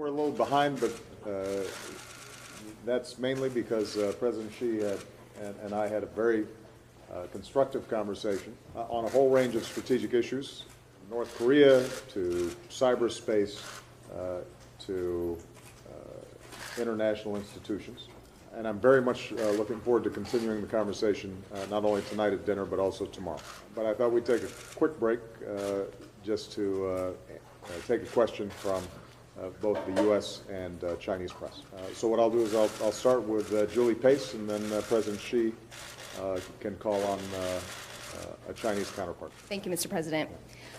a little behind, but that's mainly because President Xi and I had a very constructive conversation on a whole range of strategic issues, North Korea to cyberspace to international institutions. And I'm very much looking forward to continuing the conversation not only tonight at dinner, but also tomorrow. But I thought we'd take a quick break just to take a question from both the U.S. and Chinese press. So what I'll do is I'll start with Julie Pace, and then President Xi can call on a Chinese counterpart. Thank you, Mr. President.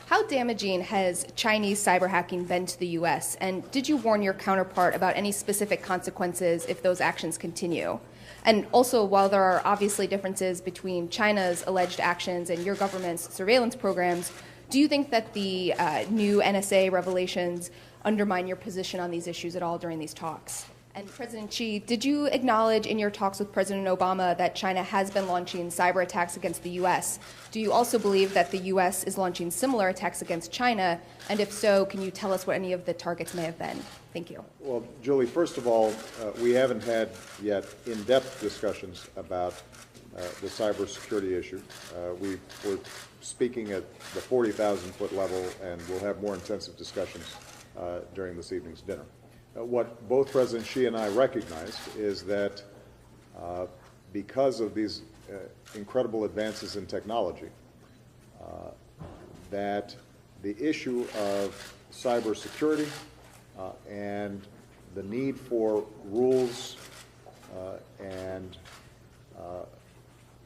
How damaging has Chinese cyber hacking been to the U.S., and did you warn your counterpart about any specific consequences if those actions continue? And also, while there are obviously differences between China's alleged actions and your government's surveillance programs, do you think that the new NSA revelations undermine your position on these issues at all during these talks? And President Xi, did you acknowledge in your talks with President Obama that China has been launching cyber attacks against the U.S.? Do you also believe that the U.S. is launching similar attacks against China? And if so, can you tell us what any of the targets may have been? Thank you. Well, Julie, first of all, we haven't had yet in-depth discussions about the cybersecurity issue. We're speaking at the 40,000-foot level, and we'll have more intensive discussions during this evening's dinner. What both President Xi and I recognized is that because of these incredible advances in technology, that the issue of cybersecurity and the need for rules and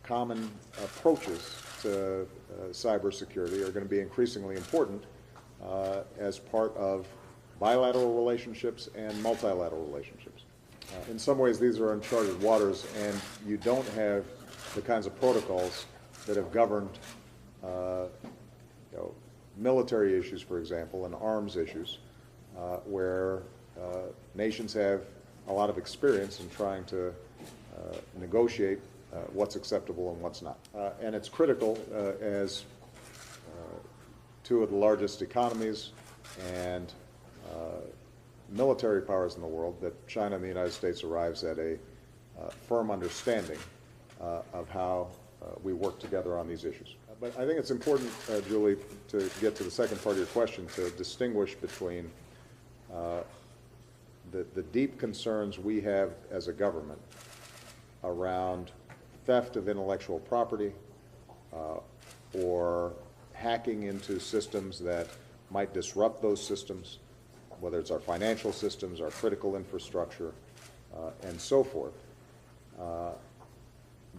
common approaches to cybersecurity are going to be increasingly important as part of bilateral relationships and multilateral relationships. In some ways, these are uncharted waters, and you don't have the kinds of protocols that have governed military issues, for example, and arms issues, where nations have a lot of experience in trying to negotiate what's acceptable and what's not. And it's critical as two of the largest economies and military powers in the world that China and the United States arrives at a firm understanding of how we work together on these issues. But I think it's important, Julie, to get to the second part of your question, to distinguish between the deep concerns we have as a government around theft of intellectual property or hacking into systems that might disrupt those systems, whether it's our financial systems, our critical infrastructure, and so forth,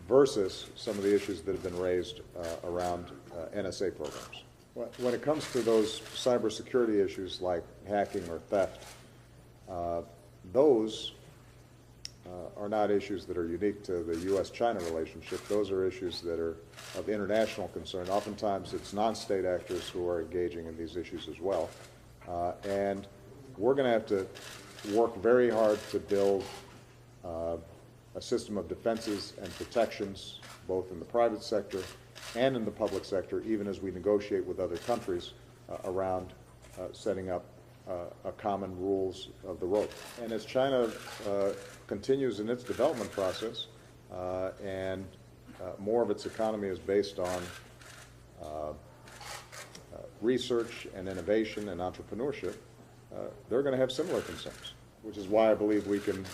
versus some of the issues that have been raised around NSA programs. When it comes to those cybersecurity issues like hacking or theft, those are not issues that are unique to the U.S.-China relationship. Those are issues that are of international concern. Oftentimes it's non-state actors who are engaging in these issues as well. And we're going to have to work very hard to build a system of defenses and protections, both in the private sector and in the public sector, even as we negotiate with other countries around setting up a common rules of the road. And as China continues in its development process and more of its economy is based on research and innovation and entrepreneurship, they're going to have similar concerns, which is why I believe we can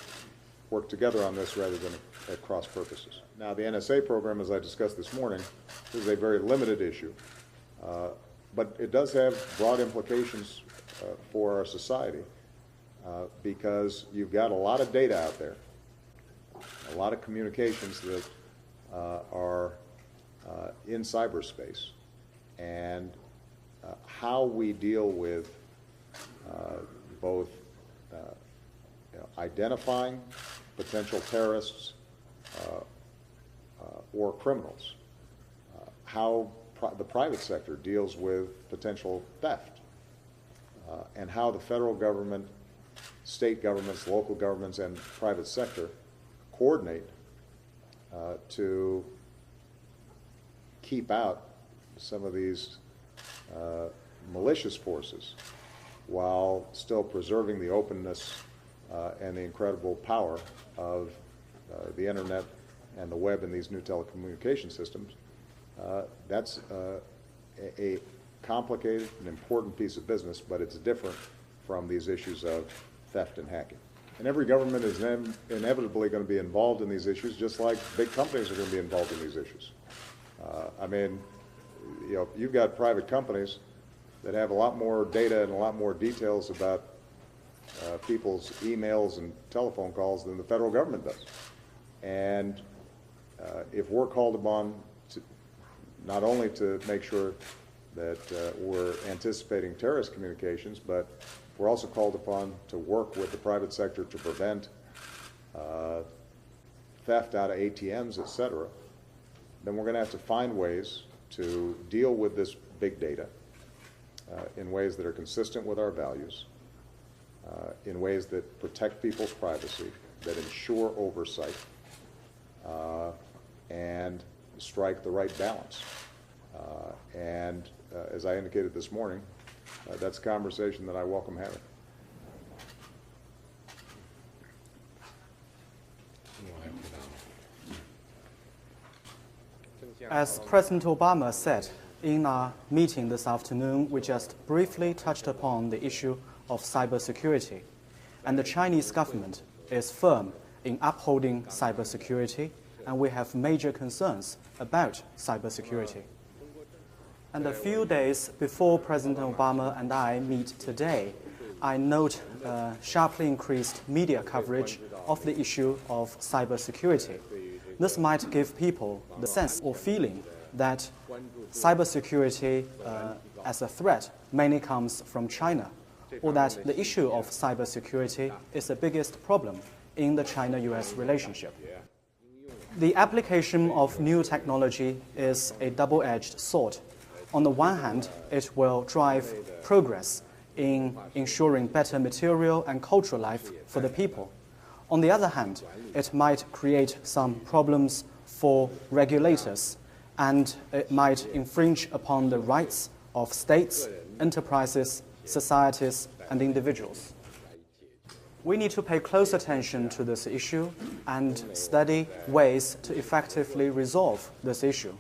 work together on this rather than at cross purposes. Now, the NSA program, as I discussed this morning, is a very limited issue, but it does have broad implications for our society because you've got a lot of data out there, a lot of communications that are in cyberspace, and how we deal with both identifying potential terrorists or criminals, how the private sector deals with potential theft, and how the federal government, state governments, local governments, and private sector coordinate to keep out some of these malicious forces while still preserving the openness and the incredible power of the internet and the web and these new telecommunication systems. That's a complicated and important piece of business, but it's different from these issues of theft and hacking. And every government is inevitably going to be involved in these issues, just like big companies are going to be involved in these issues. I mean, you know, you've got private companies that have a lot more data and a lot more details about people's emails and telephone calls than the federal government does. And if we're called upon to not only to make sure that we're anticipating terrorist communications, but we're also called upon to work with the private sector to prevent theft out of ATMs, et cetera, then we're going to have to find ways to deal with this big data in ways that are consistent with our values, in ways that protect people's privacy, that ensure oversight, and strike the right balance. As I indicated this morning, that's a conversation that I welcome having. As President Obama said in our meeting this afternoon, we just briefly touched upon the issue of cybersecurity. And the Chinese government is firm in upholding cybersecurity, and we have major concerns about cybersecurity. And a few days before President Obama and I meet today, I note sharply increased media coverage of the issue of cybersecurity. This might give people the sense or feeling that cybersecurity as a threat mainly comes from China, or that the issue of cybersecurity is the biggest problem in the China-US relationship. The application of new technology is a double-edged sword. On the one hand, it will drive progress in ensuring better material and cultural life for the people. On the other hand, it might create some problems for regulators, and it might infringe upon the rights of states, enterprises, societies, and individuals. We need to pay close attention to this issue and study ways to effectively resolve this issue.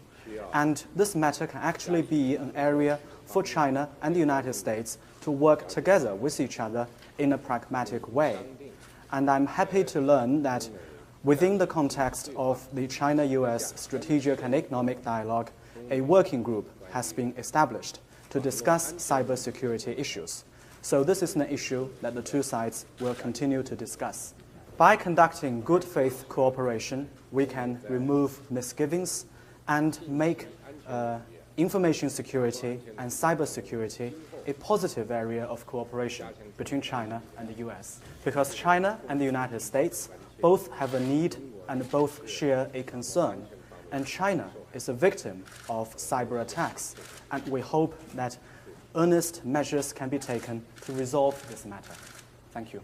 And this matter can actually be an area for China and the United States to work together with each other in a pragmatic way. And I'm happy to learn that within the context of the China-US Strategic and Economic Dialogue, a working group has been established to discuss cybersecurity issues. So this is an issue that the two sides will continue to discuss. By conducting good faith cooperation, we can remove misgivings and make information security and cybersecurity a positive area of cooperation between China and the US. Because China and the United States both have a need and both share a concern. And China is a victim of cyber attacks. And we hope that earnest measures can be taken to resolve this matter. Thank you.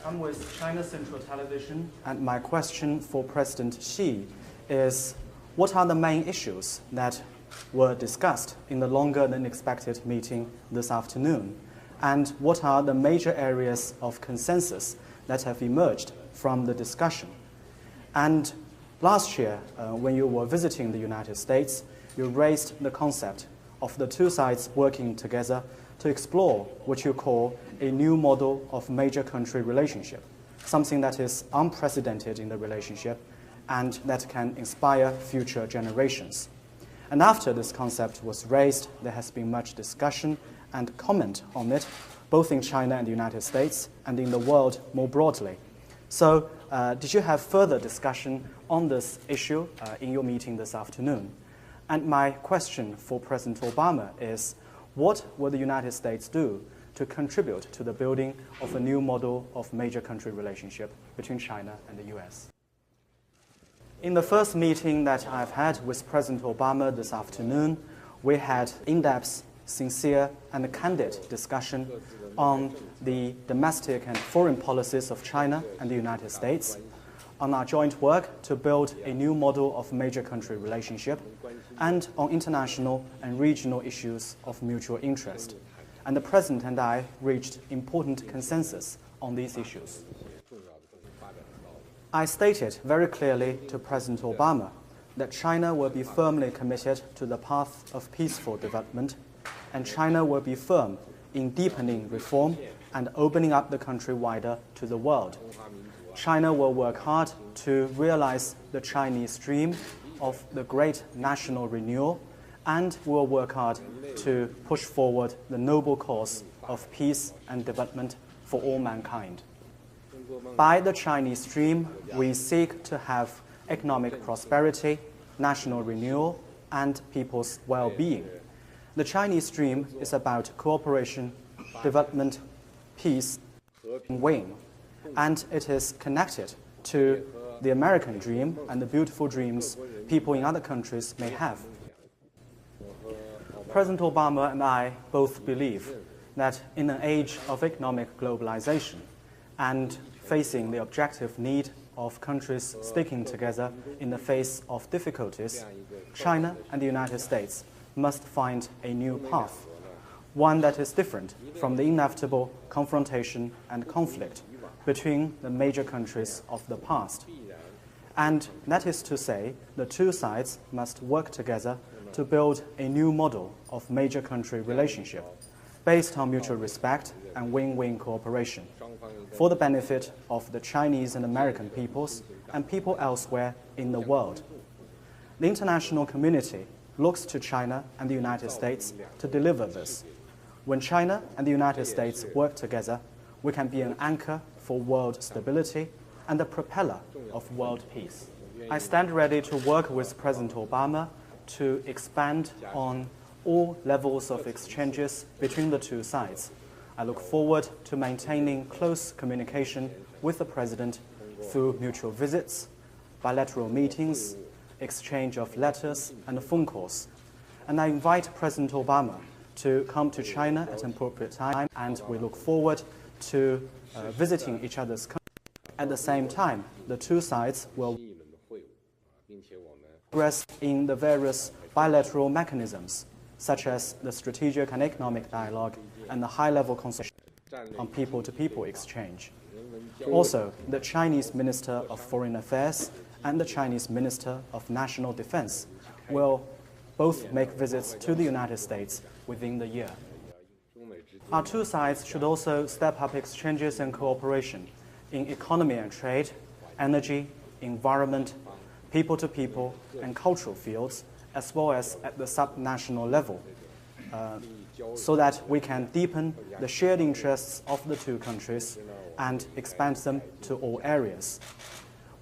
I'm with China Central Television, and my question for President Xi is, what are the main issues that were discussed in the longer than expected meeting this afternoon? And what are the major areas of consensus that have emerged from the discussion? And last year, when you were visiting the United States, you raised the concept of the two sides working together to explore what you call a new model of major country relationship, something that is unprecedented in the relationship and that can inspire future generations. And after this concept was raised, there has been much discussion and comment on it, both in China and the United States and in the world more broadly. So, did you have further discussion on this issue in your meeting this afternoon? And my question for President Obama is, what will the United States do to contribute to the building of a new model of major country relationship between China and the US? In the first meeting that I've had with President Obama this afternoon, we had in-depth, sincere, and candid discussion on the domestic and foreign policies of China and the United States, on our joint work to build a new model of major country relationship, and on international and regional issues of mutual interest. And the President and I reached important consensus on these issues. I stated very clearly to President Obama that China will be firmly committed to the path of peaceful development, and China will be firm in deepening reform and opening up the country wider to the world. China will work hard to realize the Chinese dream of the great national renewal, and will work hard to push forward the noble cause of peace and development for all mankind. By the Chinese dream, we seek to have economic prosperity, national renewal, and people's well-being. The Chinese dream is about cooperation, development, peace, and win, and it is connected to the American dream and the beautiful dreams people in other countries may have. President Obama and I both believe that in an age of economic globalization and facing the objective need of countries sticking together in the face of difficulties, China and the United States must find a new path, one that is different from the inevitable confrontation and conflict between the major countries of the past. And that is to say, the two sides must work together to build a new model of major country relationship based on mutual respect and win-win cooperation for the benefit of the Chinese and American peoples and people elsewhere in the world. The international community looks to China and the United States to deliver this. When China and the United States work together, we can be an anchor for world stability and a propeller of world peace. I stand ready to work with President Obama to expand on all levels of exchanges between the two sides. I look forward to maintaining close communication with the President through mutual visits, bilateral meetings, exchange of letters and phone calls. And I invite President Obama to come to China at an appropriate time, and we look forward to visiting each other's countries. At the same time, the two sides will progress in the various bilateral mechanisms, such as the strategic and economic dialogue and the high-level consultation on people-to-people exchange. Also, the Chinese Minister of Foreign Affairs and the Chinese Minister of National Defense will both make visits to the United States within the year. Our two sides should also step up exchanges and cooperation in economy and trade, energy, environment, people-to-people, and cultural fields, as well as at the subnational level, so that we can deepen the shared interests of the two countries and expand them to all areas.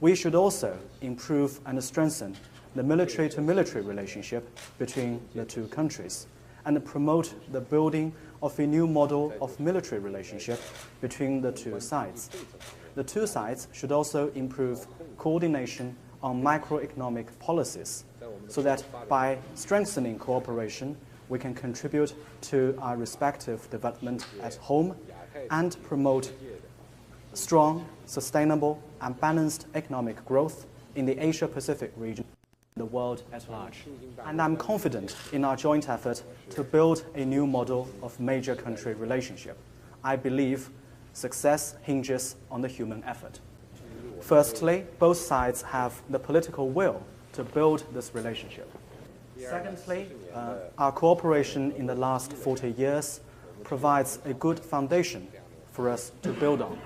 We should also improve and strengthen the military-to-military relationship between the two countries and promote the building of a new model of military relationship between the two sides. The two sides should also improve coordination on macroeconomic policies, so that by strengthening cooperation, we can contribute to our respective development at home and promote strong, sustainable, and balanced economic growth in the Asia-Pacific region and the world at large. And I'm confident in our joint effort to build a new model of major country relationship. I believe success hinges on the human effort. Firstly, both sides have the political will to build this relationship. Secondly, our cooperation in the last 40 years provides a good foundation for us to build on.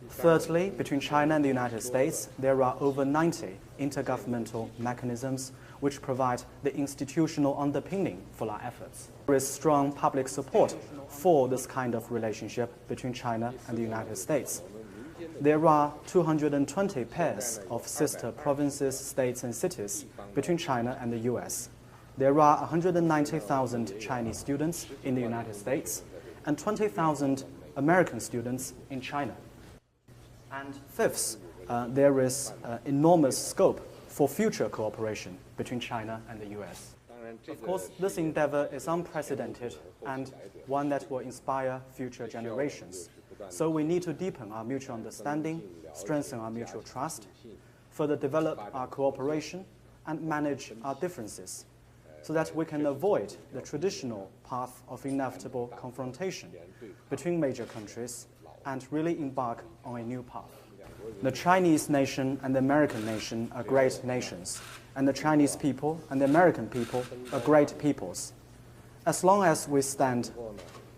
Thirdly, between China and the United States, there are over 90 intergovernmental mechanisms which provide the institutional underpinning for our efforts. There is strong public support for this kind of relationship between China and the United States. There are 220 pairs of sister provinces, states, and cities between China and the US. There are 190,000 Chinese students in the United States and 20,000 American students in China. And fifth, there is enormous scope for future cooperation between China and the US. Of course, this endeavor is unprecedented and one that will inspire future generations. So we need to deepen our mutual understanding, strengthen our mutual trust, further develop our cooperation, and manage our differences, so that we can avoid the traditional path of inevitable confrontation between major countries and really embark on a new path. The Chinese nation and the American nation are great nations, and the Chinese people and the American people are great peoples. As long as we stand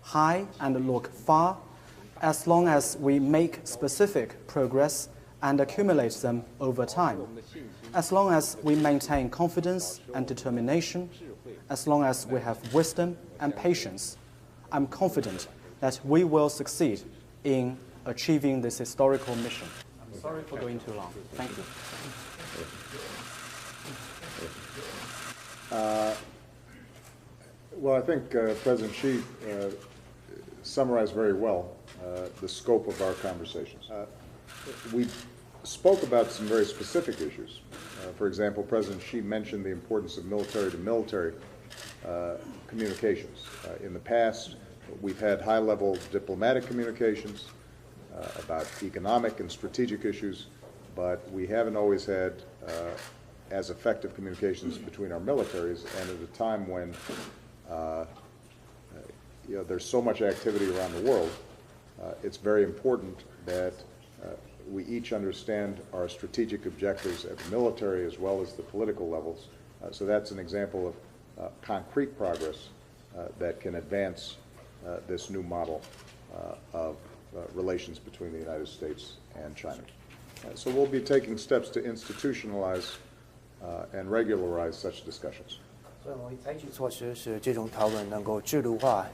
high and look far, as long as we make specific progress and accumulate them over time, as long as we maintain confidence and determination, as long as we have wisdom and patience, I'm confident that we will succeed in achieving this historical mission. I'm sorry for going too long. Thank you. Well, I think President Xi summarized very well the scope of our conversations. We spoke about some very specific issues. For example, President Xi mentioned the importance of military-to-military communications. In the past, we've had high-level diplomatic communications about economic and strategic issues, but we haven't always had as effective communications between our militaries, and at a time when there's so much activity around the world, it's very important that we each understand our strategic objectives at the military as well as the political levels. So that's an example of concrete progress that can advance this new model of relations between the United States and China. So we'll be taking steps to institutionalize and regularize such discussions. 所以我们采取措施使这种讨论能够制度化、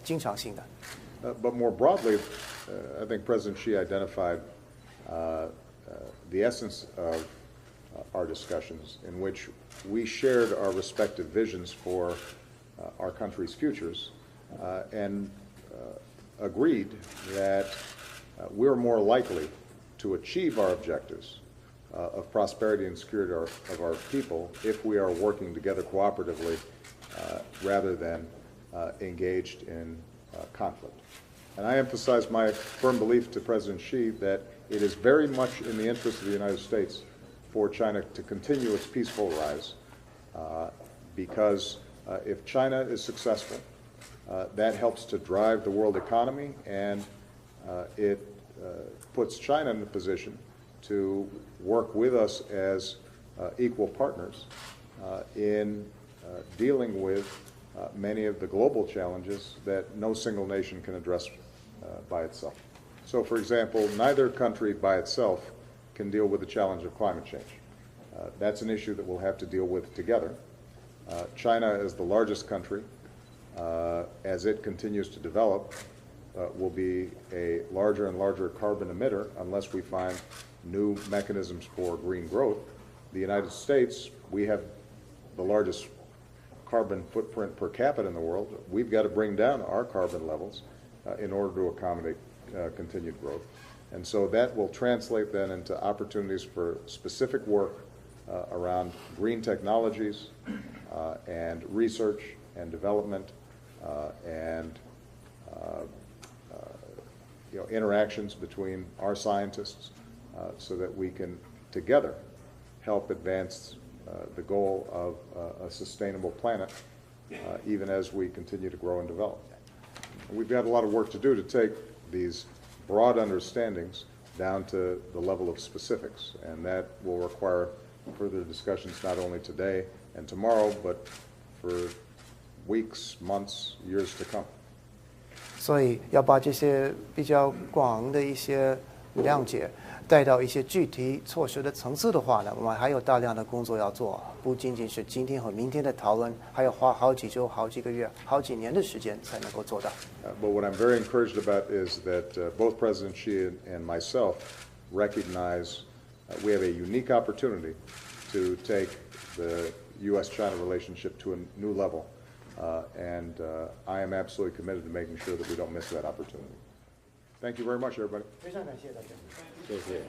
经常性的。But more broadly, I think President Xi identified the essence of our discussions, in which we shared our respective visions for our country's futures, and agreed that we're more likely to achieve our objectives of prosperity and security of our people if we are working together cooperatively rather than engaged in conflict. And I emphasize my firm belief to President Xi that it is very much in the interest of the United States for China to continue its peaceful rise, because if China is successful, that helps to drive the world economy, and it puts China in a position to work with us as equal partners in dealing with many of the global challenges that no single nation can address by itself. So, for example, neither country by itself can deal with the challenge of climate change. That's an issue that we'll have to deal with together. China, as the largest country, as it continues to develop, will be a larger and larger carbon emitter unless we find new mechanisms for green growth. The United States, we have the largest carbon footprint per capita in the world. We've got to bring down our carbon levels in order to accommodate continued growth. And so that will translate then into opportunities for specific work around green technologies and research and development and interactions between our scientists so that we can together help advance the goal of a sustainable planet even as we continue to grow and develop. We've got a lot of work to do to take these broad understandings down to the level of specifics, and that will require further discussions not only today and tomorrow, but for weeks, months, years to come. 所以要把这些比较广的一些谅解带到一些具体措施的层次的话呢，我们还有大量的工作要做，不仅仅是今天和明天的讨论，还要花好几周、好几个月、好几年的时间才能够做到。But what I'm very encouraged about is that both President Xi and myself recognize we have a unique opportunity to take the U.S.-China relationship to a new level, and I am absolutely committed to making sure that we don't miss that opportunity. Thank you very much, everybody. 非常感谢大家。谢谢。